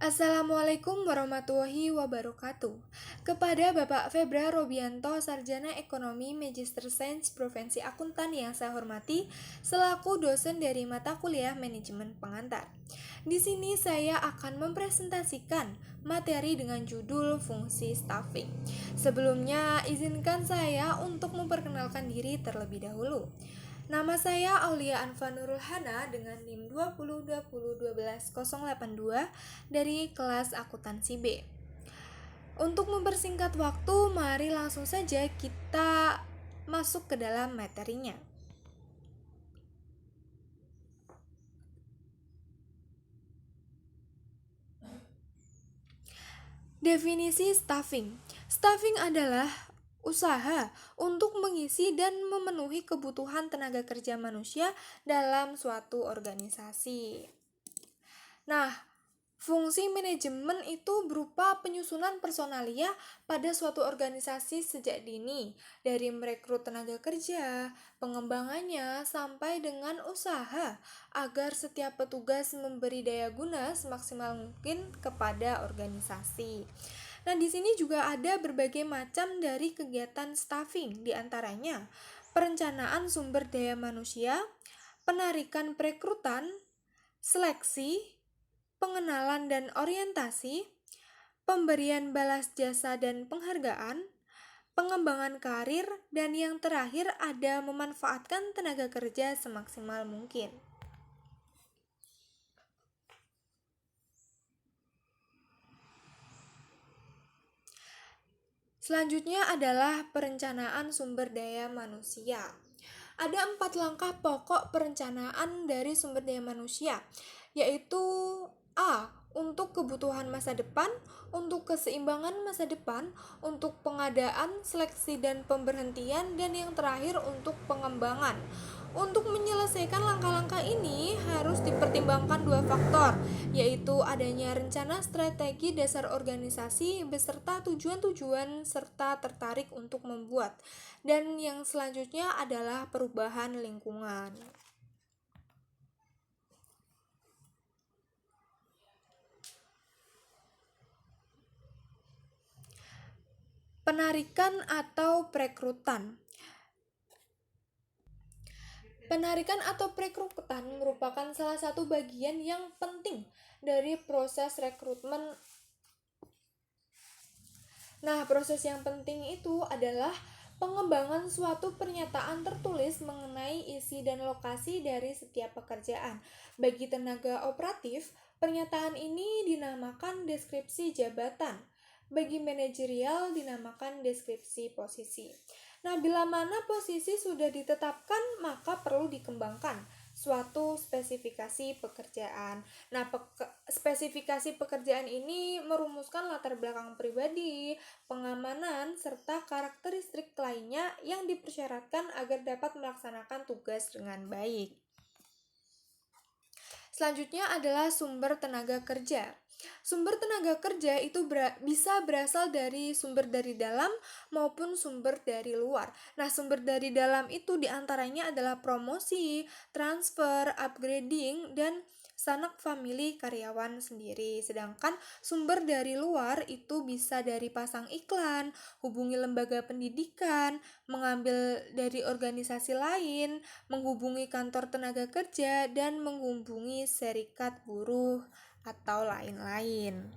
Assalamualaikum warahmatullahi wabarakatuh. Kepada Bapak Febra Robianto, Sarjana Ekonomi Magister Sains Profesi Akuntan yang saya hormati, selaku dosen dari mata kuliah Manajemen Pengantar. Di sini saya akan mempresentasikan materi dengan judul fungsi staffing. Sebelumnya, izinkan saya untuk memperkenalkan diri terlebih dahulu. Nama saya Aulia Anfa Nurul Hana dengan NIM 2020121082 dari kelas akuntansi B. Untuk mempersingkat waktu, mari langsung saja kita masuk ke dalam materinya. Definisi staffing. Staffing adalah usaha untuk mengisi dan memenuhi kebutuhan tenaga kerja manusia dalam suatu organisasi. Nah, fungsi manajemen itu berupa penyusunan personalia pada suatu organisasi sejak dini, dari merekrut tenaga kerja, pengembangannya, sampai dengan usaha, agar setiap petugas memberi daya guna semaksimal mungkin kepada organisasi. Nah, di sini juga ada berbagai macam dari kegiatan staffing, diantaranya perencanaan sumber daya manusia, penarikan perekrutan, seleksi, pengenalan dan orientasi, pemberian balas jasa dan penghargaan, pengembangan karir, dan yang terakhir ada memanfaatkan tenaga kerja semaksimal mungkin. Selanjutnya adalah perencanaan sumber daya manusia. Ada 4 langkah pokok perencanaan dari sumber daya manusia, yaitu A. Untuk kebutuhan masa depan, untuk keseimbangan masa depan, untuk pengadaan, seleksi dan pemberhentian, dan yang terakhir untuk pengembangan. Untuk menyelesaikan langkah-langkah ini harus dipertimbangkan dua faktor, yaitu adanya rencana strategi dasar organisasi beserta tujuan-tujuan serta tertarik untuk membuat. Dan yang selanjutnya adalah perubahan lingkungan. Penarikan atau perekrutan. Penarikan atau perekrutan merupakan salah satu bagian yang penting dari proses rekrutmen. Nah, proses yang penting itu adalah pengembangan suatu pernyataan tertulis mengenai isi dan lokasi dari setiap pekerjaan. Bagi tenaga operatif, pernyataan ini dinamakan deskripsi jabatan. Bagi manajerial dinamakan deskripsi posisi. Nah, bila mana posisi sudah ditetapkan, maka perlu dikembangkan suatu spesifikasi pekerjaan. Nah, spesifikasi pekerjaan ini merumuskan latar belakang pribadi, pengamanan, serta karakteristik lainnya yang dipersyaratkan agar dapat melaksanakan tugas dengan baik. Selanjutnya adalah sumber tenaga kerja. Sumber tenaga kerja itu bisa berasal dari sumber dari dalam maupun sumber dari luar. Nah, sumber dari dalam itu diantaranya adalah promosi, transfer, upgrading, dan sanak famili karyawan sendiri. Sedangkan sumber dari luar itu bisa dari pasang iklan, hubungi lembaga pendidikan, mengambil dari organisasi lain, menghubungi kantor tenaga kerja, dan menghubungi serikat buruh atau lain-lain.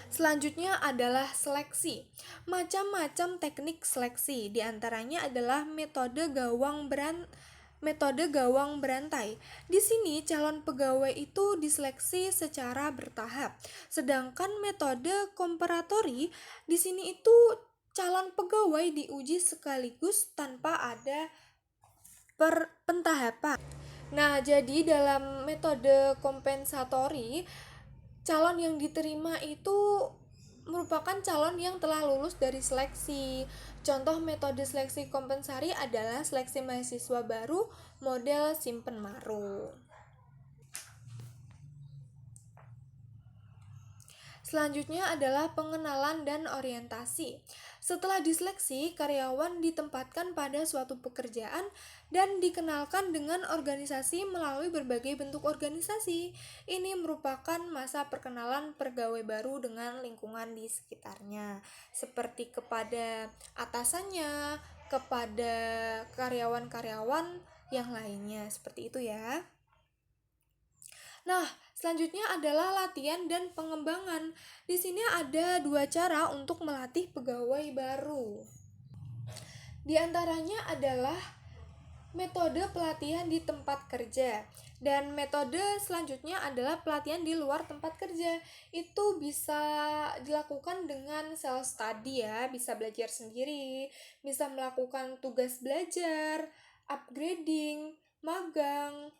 Selanjutnya adalah seleksi. Macam-macam teknik seleksi, diantaranya adalah metode gawang berantai. Di sini calon pegawai itu diseleksi secara bertahap. Sedangkan metode komparatori di sini itu calon pegawai diuji sekaligus tanpa ada pentahapan. Nah, jadi dalam metode kompensatori, calon yang diterima itu merupakan calon yang telah lulus dari seleksi. Contoh metode seleksi kompensari adalah seleksi mahasiswa baru model simpen maru. Selanjutnya adalah pengenalan dan orientasi. Setelah diseleksi, karyawan ditempatkan pada suatu pekerjaan dan dikenalkan dengan organisasi melalui berbagai bentuk organisasi. Ini merupakan masa perkenalan pegawai baru dengan lingkungan di sekitarnya, seperti kepada atasannya, kepada karyawan-karyawan yang lainnya, seperti itu ya. Nah, selanjutnya adalah latihan dan pengembangan. Di sini ada dua cara untuk melatih pegawai baru. Di antaranya adalah metode pelatihan di tempat kerja, dan metode selanjutnya adalah pelatihan di luar tempat kerja. Itu bisa dilakukan dengan self study ya, bisa belajar sendiri, bisa melakukan tugas belajar, upgrading, magang,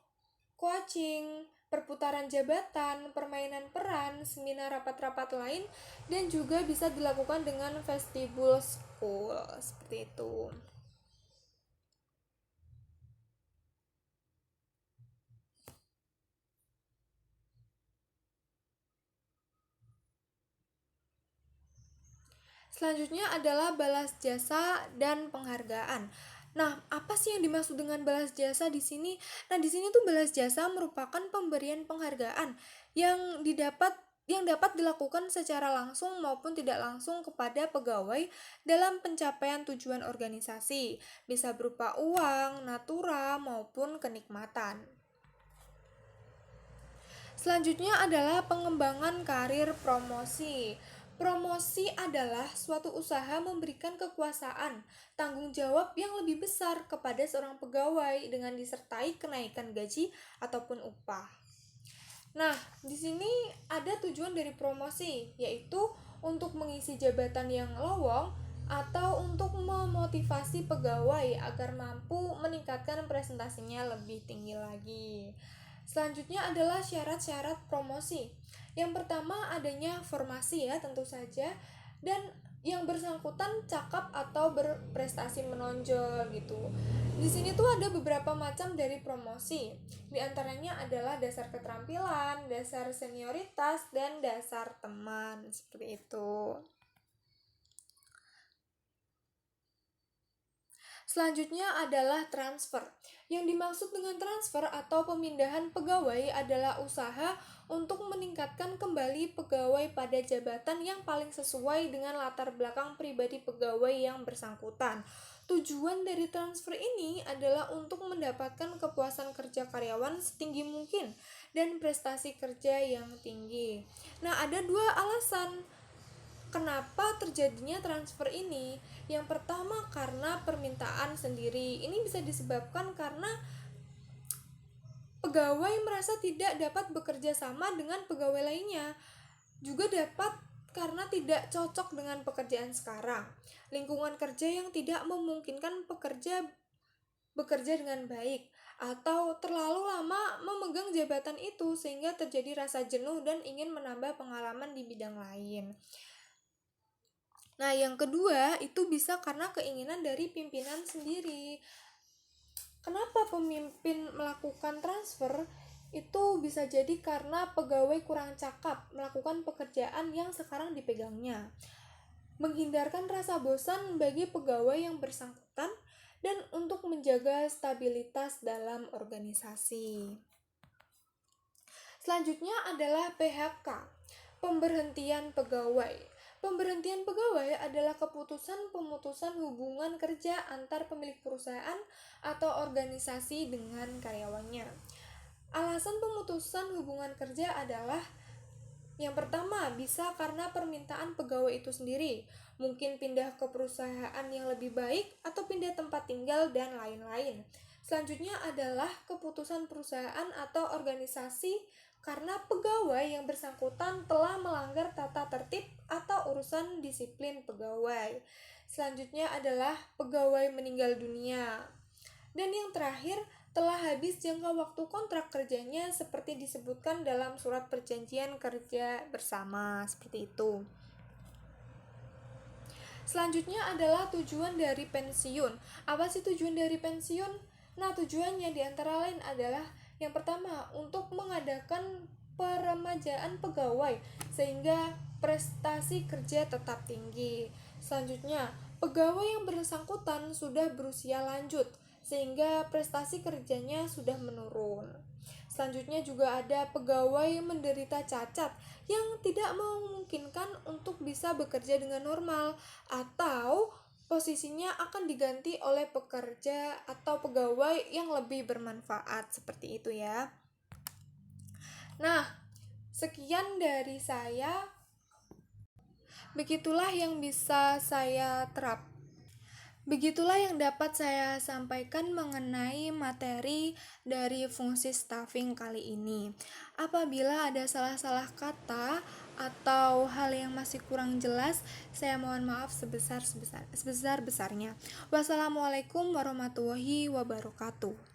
coaching, perputaran jabatan, permainan peran, seminar rapat-rapat lain, dan juga bisa dilakukan dengan vestibule school, seperti itu. Selanjutnya adalah balas jasa dan penghargaan. Nah, apa sih yang dimaksud dengan balas jasa di sini? Nah, di sini tuh balas jasa merupakan pemberian penghargaan yang dapat dilakukan secara langsung maupun tidak langsung kepada pegawai dalam pencapaian tujuan organisasi, bisa berupa uang, natura, maupun kenikmatan. Selanjutnya adalah pengembangan karir promosi. Promosi adalah suatu usaha memberikan kekuasaan, tanggung jawab yang lebih besar kepada seorang pegawai dengan disertai kenaikan gaji ataupun upah. Nah, di sini ada tujuan dari promosi, yaitu untuk mengisi jabatan yang lowong atau untuk memotivasi pegawai agar mampu meningkatkan presentasinya lebih tinggi lagi. Selanjutnya adalah syarat-syarat promosi. Yang pertama adanya formasi ya tentu saja, dan yang bersangkutan cakap atau berprestasi menonjol gitu. Di sini tuh ada beberapa macam dari promosi. Di antaranya adalah dasar keterampilan, dasar senioritas, dan dasar teman, seperti itu. Selanjutnya adalah transfer. Yang dimaksud dengan transfer atau pemindahan pegawai adalah usaha untuk meningkatkan kembali pegawai pada jabatan yang paling sesuai dengan latar belakang pribadi pegawai yang bersangkutan. Tujuan dari transfer ini adalah untuk mendapatkan kepuasan kerja karyawan setinggi mungkin dan prestasi kerja yang tinggi. Nah, ada dua alasan kenapa terjadinya transfer ini. Yang pertama karena permintaan sendiri. Ini bisa disebabkan karena pegawai merasa tidak dapat bekerja sama dengan pegawai lainnya. Juga dapat karena tidak cocok dengan pekerjaan sekarang. Lingkungan kerja yang tidak memungkinkan pekerja bekerja dengan baik, atau terlalu lama memegang jabatan itu sehingga terjadi rasa jenuh dan ingin menambah pengalaman di bidang lain. Nah, yang kedua itu bisa karena keinginan dari pimpinan sendiri. Kenapa pemimpin melakukan transfer? Itu bisa jadi karena pegawai kurang cakap melakukan pekerjaan yang sekarang dipegangnya. Menghindarkan rasa bosan bagi pegawai yang bersangkutan dan untuk menjaga stabilitas dalam organisasi. Selanjutnya adalah PHK, pemberhentian pegawai. Pemberhentian pegawai adalah keputusan pemutusan hubungan kerja antar pemilik perusahaan atau organisasi dengan karyawannya. Alasan pemutusan hubungan kerja adalah yang pertama, bisa karena permintaan pegawai itu sendiri, mungkin pindah ke perusahaan yang lebih baik atau pindah tempat tinggal dan lain-lain. Selanjutnya adalah keputusan perusahaan atau organisasi karena pegawai yang bersangkutan telah melanggar tata tertib atau urusan disiplin pegawai. Selanjutnya adalah pegawai meninggal dunia. Dan yang terakhir, telah habis jangka waktu kontrak kerjanya seperti disebutkan dalam surat perjanjian kerja bersama, seperti itu. Selanjutnya adalah tujuan dari pensiun. Apa sih tujuan dari pensiun? Nah, tujuannya diantara lain adalah yang pertama, untuk mengadakan peremajaan pegawai sehingga prestasi kerja tetap tinggi. Selanjutnya, pegawai yang bersangkutan sudah berusia lanjut sehingga prestasi kerjanya sudah menurun. Selanjutnya juga ada pegawai menderita cacat yang tidak memungkinkan untuk bisa bekerja dengan normal atau posisinya akan diganti oleh pekerja atau pegawai yang lebih bermanfaat seperti itu ya. Nah, sekian dari saya. Begitulah yang bisa saya terap. Begitulah yang dapat saya sampaikan mengenai materi dari fungsi staffing kali ini. Apabila ada salah-salah kata atau hal yang masih kurang jelas, saya mohon maaf sebesar-besarnya. Wassalamualaikum warahmatullahi wabarakatuh.